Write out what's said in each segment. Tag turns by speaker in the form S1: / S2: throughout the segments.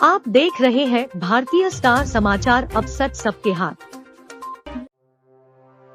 S1: आप देख रहे हैं भारतीय स्टार समाचार, अब सच सबके हाथ।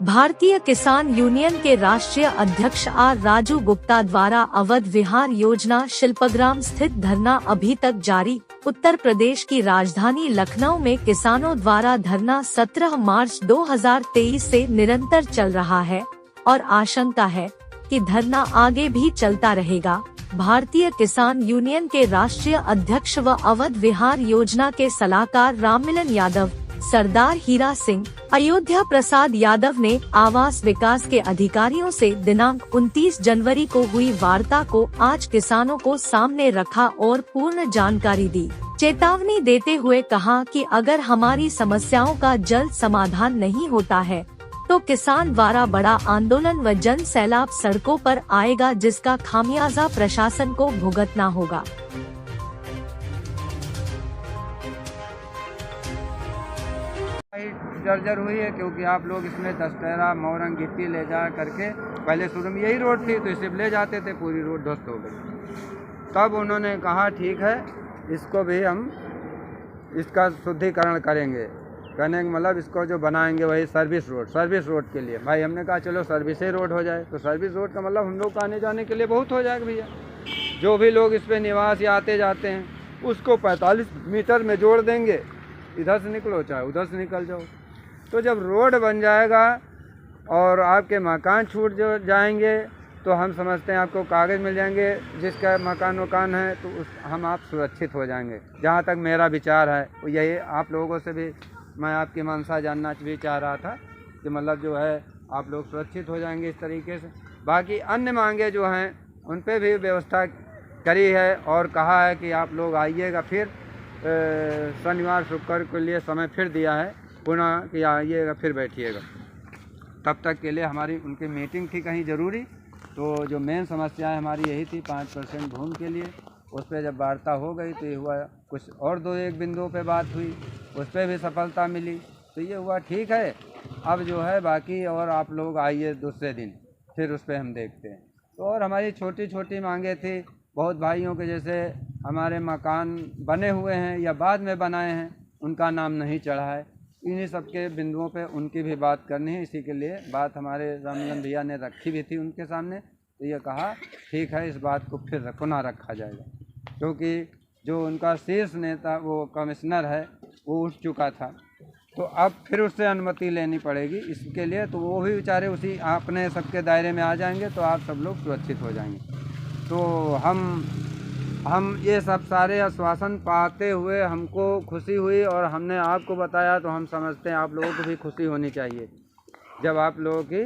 S1: भारतीय किसान यूनियन के राष्ट्रीय अध्यक्ष आर राजू गुप्ता द्वारा अवध विहार योजना शिल्पग्राम स्थित धरना अभी तक जारी। उत्तर प्रदेश की राजधानी लखनऊ में किसानों द्वारा धरना 17 मार्च 2023 से निरंतर चल रहा है और आशंका है कि धरना आगे भी चलता रहेगा। भारतीय किसान यूनियन के राष्ट्रीय अध्यक्ष व अवध विहार योजना के सलाहकार राममिलन यादव, सरदार हीरा सिंह, अयोध्या प्रसाद यादव ने आवास विकास के अधिकारियों से दिनांक 29 जनवरी को हुई वार्ता को आज किसानों को सामने रखा और पूर्ण जानकारी दी। चेतावनी देते हुए कहा कि अगर हमारी समस्याओं का जल्द समाधान नहीं होता है तो किसान द्वारा बड़ा आंदोलन व जन सैलाब सड़कों पर आएगा, जिसका खामियाजा प्रशासन को भुगतना होगा।
S2: जर्जर हुई है क्योंकि आप लोग इसमें दशहरा मोरंग गिट्टी ले जा करके, पहले शुरू में यही रोड थी तो इसे ले जाते थे, पूरी रोड ध्वस्त हो गई। तब उन्होंने कहा ठीक है, इसको भी हम इसका शुद्धिकरण करेंगे। कहने का मतलब इसको जो बनाएंगे वही सर्विस रोड के लिए। भाई हमने कहा चलो सर्विस ही रोड हो जाए, तो सर्विस रोड का मतलब हम लोग का आने जाने के लिए बहुत हो जाएगा भैया। जो भी लोग इस पे निवास या आते जाते हैं उसको 45 मीटर में जोड़ देंगे, इधर से निकलो चाहे उधर से निकल जाओ। तो जब रोड बन जाएगा और आपके मकान छूट जाएंगे तो हम समझते हैं आपको कागज़ मिल जाएंगे, जिसका मकान है तो हम आप सुरक्षित हो जाएंगे। जहाँ तक मेरा विचार है यही, आप लोगों से भी मैं आपकी मंशा जानना भी चाह रहा था कि मतलब जो है आप लोग सुरक्षित हो जाएंगे इस तरीके से। बाकी अन्य मांगे जो हैं उन पे भी व्यवस्था करी है और कहा है कि आप लोग आइएगा। फिर शनिवार शुक्र के लिए समय फिर दिया है पुनः कि आइएगा, फिर बैठिएगा। तब तक के लिए हमारी उनकी मीटिंग थी कहीं ज़रूरी, तो जो मेन समस्या हमारी यही थी 5% भूमि के लिए। उस पर जब वार्ता हो गई तो ये हुआ, कुछ और 2-1 बिंदुओं पे बात हुई, उस पर भी सफलता मिली, तो ये हुआ ठीक है। अब जो है बाकी और आप लोग आइए दूसरे दिन, फिर उस पर हम देखते हैं। तो और हमारी छोटी छोटी मांगे थी बहुत भाइयों के, जैसे हमारे मकान बने हुए हैं या बाद में बनाए हैं उनका नाम नहीं चढ़ा है, इन्हीं सब के बिंदुओं पे उनकी भी बात करनी है। इसी के लिए बात हमारे राममिलन भैया ने रखी भी थी उनके सामने, तो ये कहा ठीक है इस बात को फिर पुनः रखा जाएगा, क्योंकि जो उनका शीर्ष नेता वो कमिश्नर है वो उठ चुका था, तो अब फिर उससे अनुमति लेनी पड़ेगी इसके लिए। तो वो भी बेचारे उसी अपने सबके दायरे में आ जाएंगे तो आप सब लोग सुरक्षित हो जाएंगे। तो हम ये सब सारे आश्वासन पाते हुए हमको खुशी हुई और हमने आपको बताया, तो हम समझते हैं आप लोगों को भी खुशी होनी चाहिए जब आप लोगों की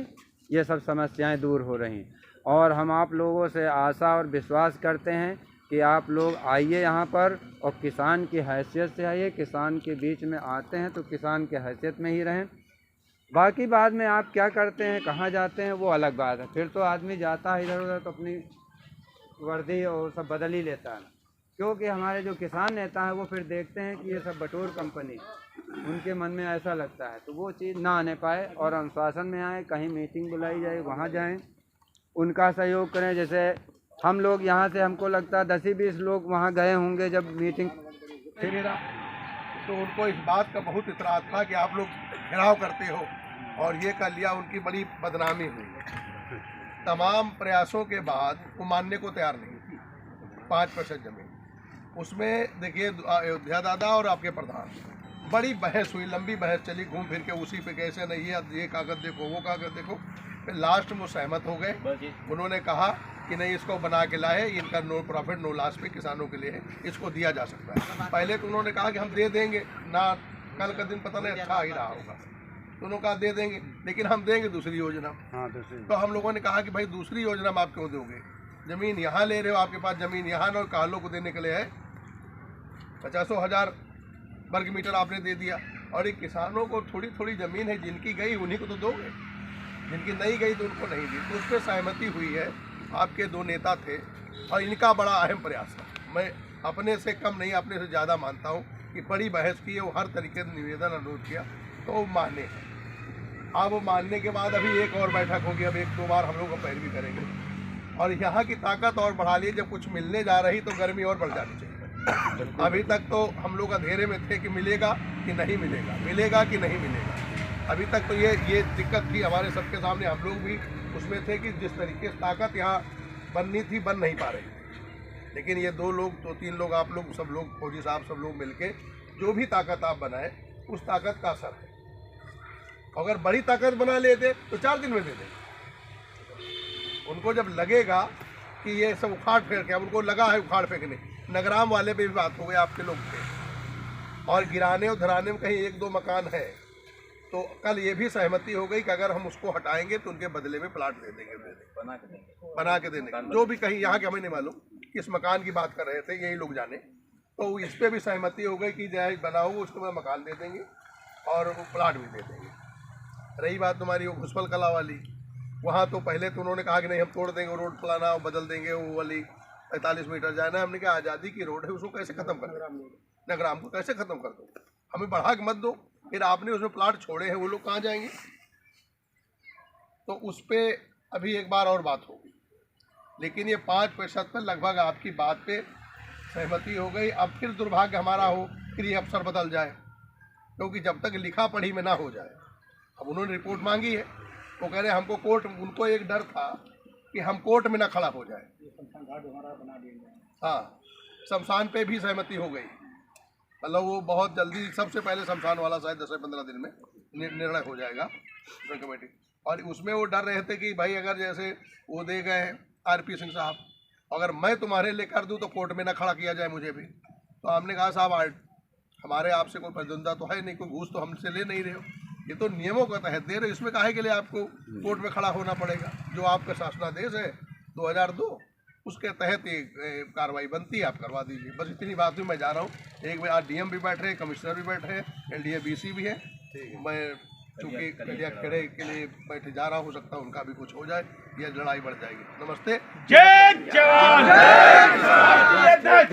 S2: ये सब समस्याएं दूर हो रही। और हम आप लोगों से आशा और विश्वास करते हैं कि आप लोग आइए यहाँ पर और किसान की हैसियत से आइए। किसान के बीच में आते हैं तो किसान के हैसियत में ही रहें। बाकी बाद में आप क्या करते हैं, कहाँ जाते हैं, वो अलग बात है। फिर तो आदमी जाता है इधर उधर तो अपनी वर्दी और सब बदल ही लेता है, क्योंकि हमारे जो किसान नेता हैं वो फिर देखते हैं कि ये सब बटोर कंपनी, उनके मन में ऐसा लगता है, तो वो चीज़ ना आने पाए और अनुशासन में आए। कहीं मीटिंग बुलाई जाए वहाँ जाएं, उनका सहयोग करें। जैसे हम लोग यहाँ से हमको लगता है 10-20 लोग वहाँ गए होंगे जब मीटिंग,
S3: तो उनको इस बात का बहुत इतराज़ था कि आप लोग घेराव करते हो और ये कर लिया, उनकी बड़ी बदनामी हुई। तमाम प्रयासों के बाद वो मानने को तैयार नहीं थी। 5% जमीन, उसमें देखिए अयोध्या दादा और आपके प्रधान, बड़ी बहस हुई, लंबी बहस चली, घूम फिर के उसी पे कैसे नहीं है, ये कागज़ देखो वो कागज़ देखो। फिर लास्ट में वो सहमत हो गए। उन्होंने कहा कि नहीं, इसको बना के लाए, इनका नो प्रॉफिट नो लॉस पे किसानों के लिए है, इसको दिया जा सकता है। पहले तो उन्होंने कहा कि हम दे देंगे ना, कल का दिन पता नहीं अच्छा ही रहा होगा, तो उन्होंने कहा दे देंगे, लेकिन हम देंगे दूसरी योजना। तो हम लोगों ने कहा कि भाई दूसरी योजना में आप क्यों दोगे, ज़मीन यहाँ ले रहे हो, आपके पास ज़मीन यहाँ ना कालों को देने के लिए है, 50,000 वर्ग मीटर आपने दे दिया। और एक किसानों को थोड़ी थोड़ी ज़मीन है, जिनकी गई उन्हीं को तो दोगे, जिनकी नहीं गई तो उनको नहीं दी। तो उस पर सहमति हुई है। आपके 2 नेता थे और इनका बड़ा अहम प्रयास था। मैं अपने से कम नहीं, अपने से ज़्यादा मानता हूँ कि बड़ी बहस की है, वो हर तरीके से निवेदन अनुरोध किया तो वो माने। अब वो मानने के बाद अभी एक और बैठक होगी, अब 1-2 बार हम लोग को पैरवी करेंगे। और यहाँ की ताकत और बढ़ा ली। जब कुछ मिलने जा रही तो गर्मी और बढ़ जानी चाहिए। अभी तक तो हम लोग अंधेरे में थे कि मिलेगा कि नहीं मिलेगा, मिलेगा कि नहीं मिलेगा। अभी तक तो ये दिक्कत थी हमारे सबके सामने, हम लोग भी उसमें थे कि जिस तरीके से ताकत यहाँ बननी थी बन नहीं पा रही। लेकिन ये 2 लोग 2-3 लोग, आप लोग सब लोग, फौजी साहब सब लोग मिलके जो भी ताकत आप बनाए उस ताकत का असर है। अगर बड़ी ताकत बना लेते तो 4 दिन में दे देते। उनको जब लगेगा कि ये सब उखाड़ फेंक के, अब उनको लगा है उखाड़ फेंकने, नगराम वाले पे भी बात हो गई आपके लोग पे, और गिराने और धराने में कहीं 1-2 मकान है तो कल ये भी सहमति हो गई कि अगर हम उसको हटाएंगे तो उनके बदले में प्लाट दे देंगे, बना के देने, जो भी कहीं यहाँ के हमें नहीं मालूम किस मकान की बात कर रहे थे, यही लोग जाने। तो इस पर भी सहमति हो गई कि जहाँ बनाओ उसको मैं मकान दे देंगे और वो प्लाट भी दे देंगे। रही बात तुम्हारी वो घुसपल कला वाली, वहाँ तो पहले तो उन्होंने कहा कि नहीं हम तोड़ देंगे रोड, फलाना बदल देंगे, वो वाली 45 मीटर जाना। हमने कहा आज़ादी की रोड है, उसको कैसे ख़त्म कर दो, नगराम को कैसे ख़त्म कर दो, हमें बढ़ा के मत दो। फिर आपने उसमें प्लाट छोड़े हैं, वो लोग कहाँ जाएंगे? तो उस पर अभी एक बार और बात होगी। लेकिन ये 5% पर लगभग आपकी बात पे सहमति हो गई। अब फिर दुर्भाग्य हमारा हो फिर ये अफसर बदल जाए, क्योंकि जब तक लिखा पढ़ी में ना हो जाए। अब उन्होंने रिपोर्ट मांगी है, वो कह रहे हमको कोर्ट, उनको एक डर था कि हम कोर्ट में ना खड़ा हो जाए। हाँ, शमशान पे भी सहमति हो गई, मतलब वो बहुत जल्दी, सबसे पहले शमशान वाला शायद 10 से 15 दिन में निर्णय हो जाएगा कमेटी। और उसमें वो डर रहे थे कि भाई अगर जैसे वो दे गए RP सिंह साहब, अगर मैं तुम्हारे लिए कर दूं तो कोर्ट में ना खड़ा किया जाए मुझे भी। तो हमने कहा साहब हमारे आपसे कोई प्रतिद्वंदा तो है नहीं, कोई घूस तो हमसे ले नहीं रहे हो, ये तो नियमों के तहत दे रहे हो, इसमें काहे के लिए आपको कोर्ट में खड़ा होना पड़ेगा? जो आपका शासनादेश है 2002 उसके तहत ये कार्रवाई बनती है, आप करवा दीजिए। बस इतनी बात हुई, मैं जा रहा हूँ। एक बार DM भी बैठ रहे, कमिश्नर भी बैठ रहे, LDA BC भी है। मैं चूँकि कलिया खेड़े के लिए बैठे जा रहा, हो सकता है उनका भी कुछ हो जाए, ये लड़ाई बढ़ जाएगी। नमस्ते।
S4: जय जवान।